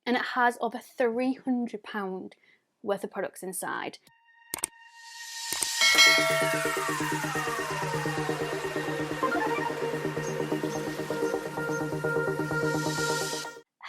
and it has over £300 worth of products inside.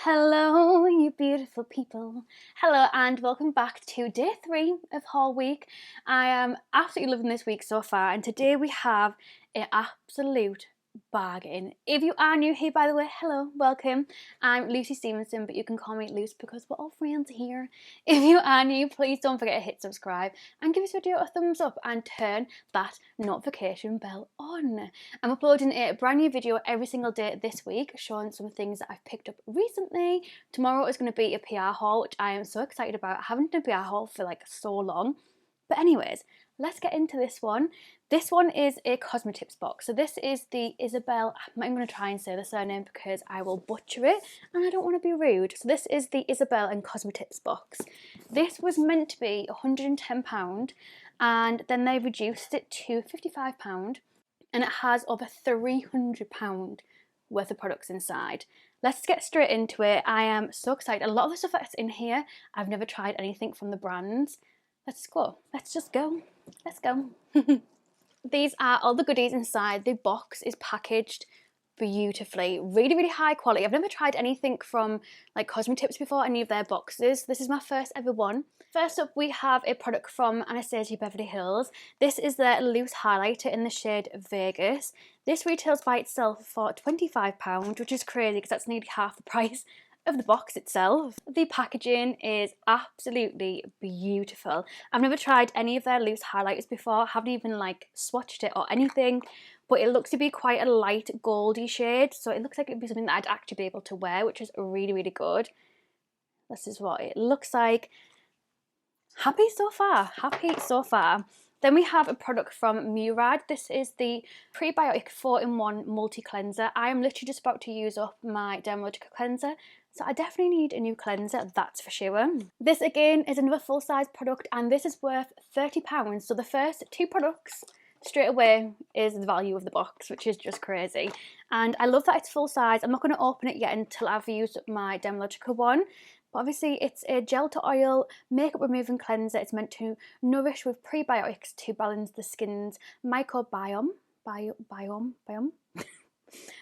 Hello you beautiful people. Hello and welcome back to day 3 of haul week. I am absolutely loving this week so far, and today we have an absolute bargain. If you are new here, by the way, hello, welcome. I'm Lucy Stephenson, but you can call me Luce because we're all friends here. If you are new, please don't forget to hit subscribe and give this video a thumbs up and turn that notification bell on. I'm uploading a brand new video every single day this week showing some things that I've picked up recently. Tomorrow is going to be a PR haul, which I am so excited about. I haven't done a PR haul for like so long. But anyways, let's get into this one. This one is a COSMETIPS box. So this is the Isabel, I'm going to try and say the surname because I will butcher it and I don't want to be rude. So this is the Isabel and COSMETIPS box. This was meant to be £110 and then they reduced it to £55 and it has over £300 worth of products inside. Let's get straight into it. I am so excited. A lot of the stuff that's in here, I've never tried anything from the brands. Let's go. Let's just go. Let's go. These are all the goodies inside. The box is packaged beautifully. Really, really high quality. I've never tried anything from like COSMETIPS before, any of their boxes. This is my first ever one. First up, we have a product from Anastasia Beverly Hills. This is their loose highlighter in the shade Vegas. This retails by itself for £25, which is crazy because that's nearly half the price of the box itself. The packaging is absolutely beautiful. I've never tried any of their loose highlighters before. I haven't even like swatched it or anything, but it looks to be quite a light goldy shade, so it looks like it'd be something that I'd actually be able to wear, which is really, really good. This is what it looks like. Happy so far, happy so far. Then we have a product from Murad. This is the Prebiotic 4-in-1 Multi Cleanser. I am literally just about to use up my Dermalogica cleanser, so I definitely need a new cleanser, that's for sure. This again is another full-size product and this is worth £30. So the first 2 products straight away is the value of the box, which is just crazy. And I love that it's full size. I'm not going to open it yet until I've used my Dermalogica one. But obviously it's a gel to oil makeup removing cleanser. It's meant to nourish with prebiotics to balance the skin's microbiome.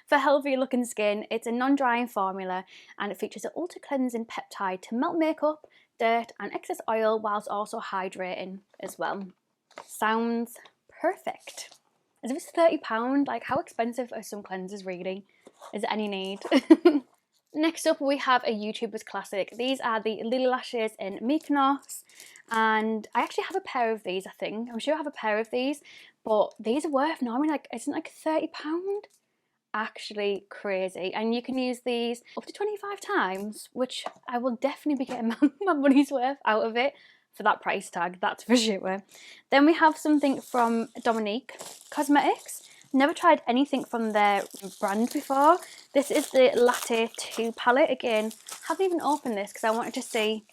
For healthy looking skin. It's a non-drying formula and it features an ultra cleansing peptide to melt makeup, dirt and excess oil whilst also hydrating as well. Sounds perfect. As if it's £30, like how expensive are some cleansers really? Is there any need? Next up we have a YouTuber's classic. These are the Lilly Lashes in Mykonos and I actually have a pair of these, I think. I'm sure I have a pair of these, but these are worth normally like, isn't it like £30? Actually crazy, and you can use these up to 25 times, which I will definitely be getting my money's worth out of it for that price tag, that's for sure. Then we have something from Dominique Cosmetics. Never tried anything from their brand before. This is the Latte 2 palette. Again, haven't even opened this because I wanted to see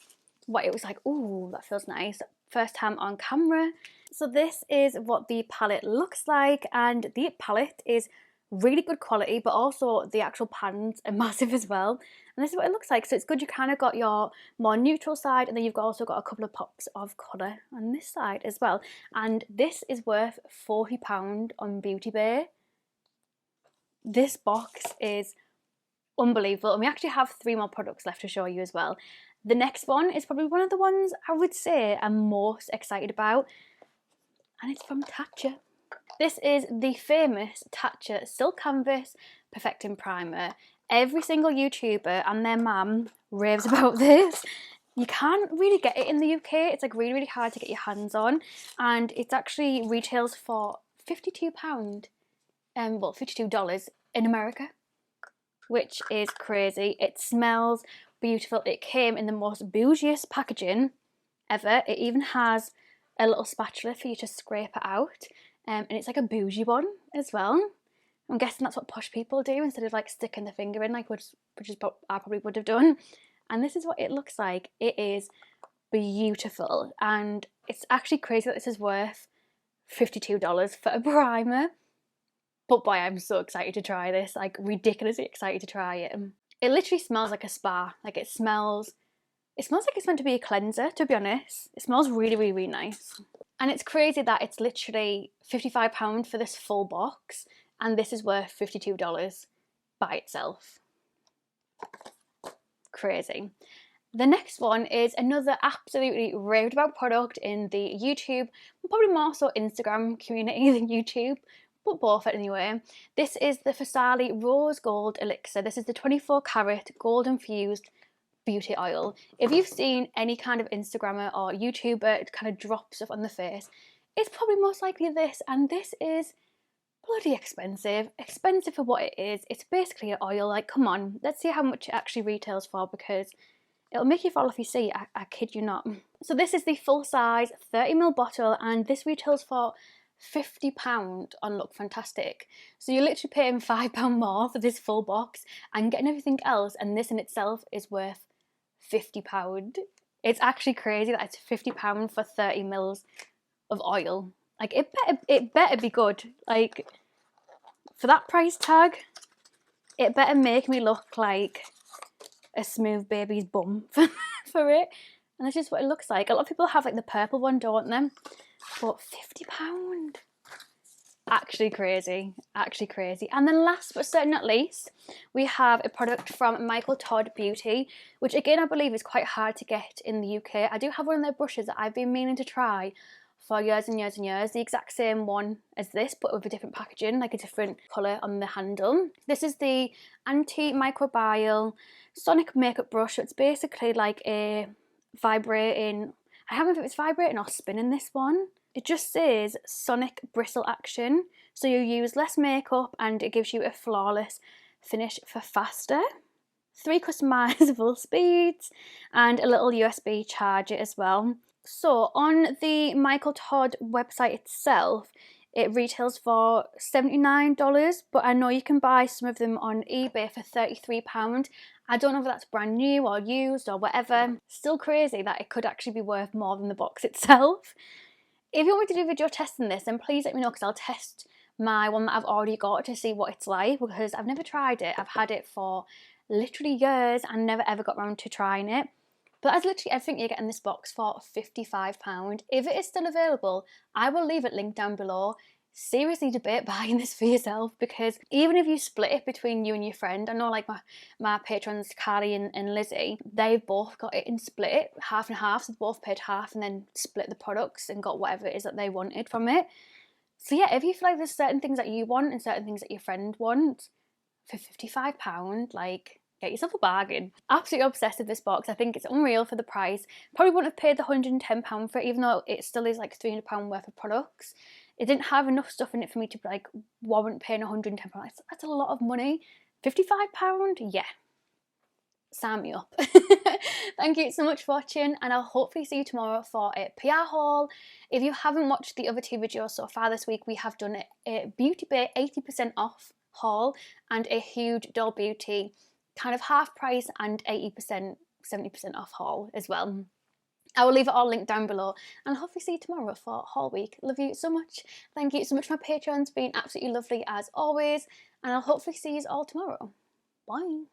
what it was like. Ooh, that feels nice. First time on camera. So this is what the palette looks like, and the palette is really good quality, but also the actual pans are massive as well. And this is what it looks like. So it's good, you kind of got your more neutral side and then you've also got a couple of pops of colour on this side as well. And this is worth £40 on Beauty Bay. This box is unbelievable, and we actually have 3 more products left to show you as well. The next one is probably one of the ones I would say I'm most excited about, and it's from Tatcha. This is the famous Tatcha Silk Canvas Perfecting Primer. Every single YouTuber and their mum raves about this. You can't really get it in the UK. It's like really, really hard to get your hands on. And it's actually retails for £52, well, $52 in America, which is crazy. It smells beautiful. It came in the most bougiest packaging ever. It even has a little spatula for you to scrape it out. And it's like a bougie one as well. I'm guessing that's what posh people do instead of like sticking the finger in, like which is what I probably would have done. And this is what it looks like. It is beautiful, and it's actually crazy that this is worth $52 for a primer. But boy, I'm so excited to try this, like ridiculously excited to try it. It literally smells like a spa. Like it smells like it's meant to be a cleanser, to be honest. It smells really, really, really nice. And it's crazy that it's literally £55 for this full box, and this is worth $52 by itself. Crazy. The next one is another absolutely raved about product in the YouTube, probably more so Instagram community than YouTube, but both anyway. This is the Fersali Rose Gold Elixir. This is the 24 karat gold infused beauty oil. If you've seen any kind of Instagrammer or YouTuber kind of drop stuff on the face, it's probably most likely this, and this is bloody expensive for what it is. It's basically an oil. Like, come on, let's see how much it actually retails for, because it'll make you fall off your seat, I kid you not. So this is the full size 30ml bottle, and this retails for £50 on Look Fantastic. So you're literally paying £5 more for this full box and getting everything else, and this in itself is worth £50. It's actually crazy that it's £50 for 30 mils of oil. Like, it better be good. Like, for that price tag, it better make me look like a smooth baby's bum for it. And that's just what it looks like. A lot of people have like the purple one, don't they? But £50. Actually crazy. And then last but certainly not least, we have a product from Michael Todd Beauty, which again I believe is quite hard to get in the UK. I do have one of their brushes that I've been meaning to try for years and years and years. The exact same one as this, but with a different packaging, like a different colour on the handle. This is the antimicrobial sonic makeup brush. So it's basically like a vibrating, I don't know if it's vibrating or spinning this one. It just says sonic bristle action. So you use less makeup and it gives you a flawless finish for faster. 3 customizable speeds and a little USB charger as well. So on the Michael Todd website itself, it retails for $79, but I know you can buy some of them on eBay for £33. I don't know if that's brand new or used or whatever. Still crazy that it could actually be worth more than the box itself. If you want me to do a video testing this, then please let me know, because I'll test my one that I've already got to see what it's like, because I've never tried it. I've had it for literally years and never ever got around to trying it. But that's literally everything you get in this box for £55. If it is still available, I will leave it linked down below. Seriously debate buying this for yourself, because even if you split it between you and your friend, I know like my patrons Carly and Lizzie, they've both got it in split, half and half, so they both paid half and then split the products and got whatever it is that they wanted from it. So yeah, if you feel like there's certain things that you want and certain things that your friend wants for £55, like, get yourself a bargain. Absolutely obsessed with this box. I think it's unreal for the price. Probably wouldn't have paid the £110 for it, even though it still is like £300 worth of products. It didn't have enough stuff in it for me to like warrant paying £110. That's a lot of money. £55? Yeah. Sign me up. Thank you so much for watching, and I'll hopefully see you tomorrow for a PR haul. If you haven't watched the other 2 videos so far this week, we have done a Beauty Bay 80% off haul and a huge Doll Beauty kind of half price and 80%, 70% off haul as well. I will leave it all linked down below, and I'll hopefully see you tomorrow for haul week. Love you so much. Thank you so much for my patrons, being absolutely lovely as always, and I'll hopefully see you all tomorrow. Bye.